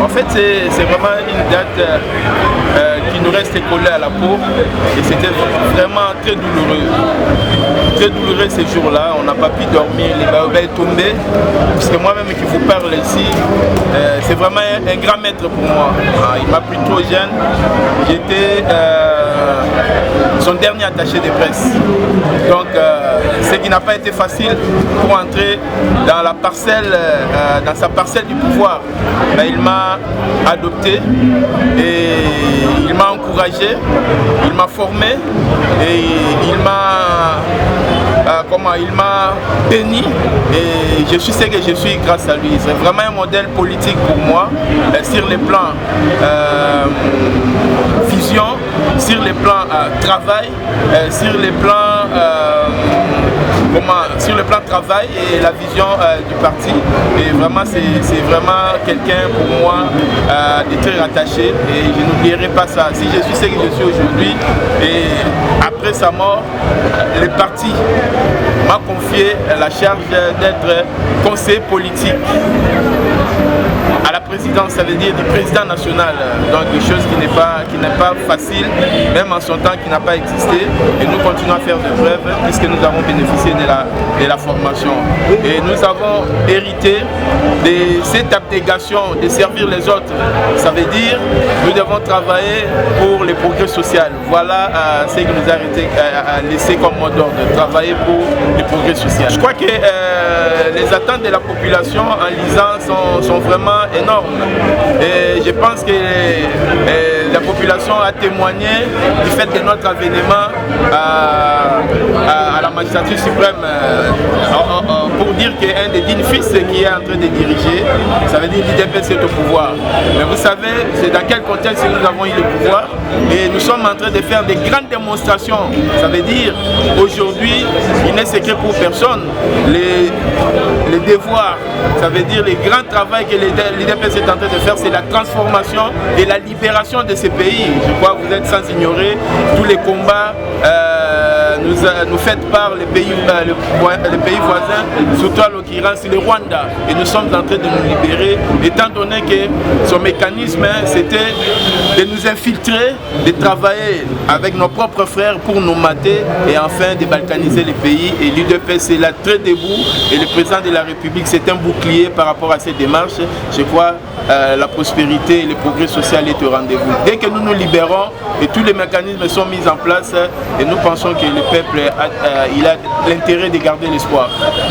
En fait, c'est vraiment une date qui nous reste collée à la peau et c'était vraiment très douloureux. Très douloureux ces jours-là, on n'a pas pu dormir, les baobabs tombés. Parce que moi-même qui vous parle ici, c'est vraiment un grand maître pour moi. Il m'a pris trop jeune, j'étais son dernier attaché de presse. Donc, ce qui n'a pas été facile pour entrer dans la parcelle, dans sa parcelle du pouvoir. Ben, il m'a adopté et il m'a encouragé, il m'a formé et il m'a béni et je suis ce que je suis grâce à lui. C'est vraiment un modèle politique pour moi sur les plans vision, sur les plans travail, sur les plans travail et la vision du parti. Et vraiment, c'est vraiment quelqu'un pour moi de très rattaché et je n'oublierai pas ça. Si je suis ce que je suis aujourd'hui et après sa mort, le parti m'a confié la charge d'être conseiller politique à la présidence, ça veut dire du président national, donc quelque chose qui n'est pas facile, même en son temps qui n'a pas existé, et nous continuons à faire de preuves puisque nous avons bénéficié de la formation. Et nous avons hérité de cette abnégation de servir les autres, ça veut dire nous devons travailler pour les progrès sociaux. Voilà ce qui nous a laissé comme mot d'ordre, travailler pour les progrès sociaux. Je crois que les attentes de la population en lisant sont vraiment énormes. Et je pense que la population a témoigné du fait de notre avènement à la magistrature suprême pour dire qu'un des dignes fils qui est en train de diriger, ça veut dire l'UDPS est au pouvoir. Mais vous savez, c'est dans quel contexte nous avons eu le pouvoir et nous sommes en train de faire des grandes démonstrations. Ça veut dire aujourd'hui, il n'est secret pour personne. Les devoirs, ça veut dire les grands travaux que l'UDPS est en train de faire, c'est la transformation et la libération de ces pays. Je crois que vous êtes sans ignorer tous les combats nous faites par les pays voisins, surtout en l'occurrence le Rwanda. Et nous sommes en train de nous libérer, étant donné que son mécanisme, c'était de nous infiltrer, de travailler avec nos propres frères pour nous mater et enfin de balkaniser les pays. Et l'UDPS est là très debout et le président de la République, c'est un bouclier par rapport à cette démarche. Je crois la prospérité et le progrès social est au rendez-vous. Dès que nous nous libérons et tous les mécanismes sont mis en place et nous pensons que le peuple il a l'intérêt de garder l'espoir.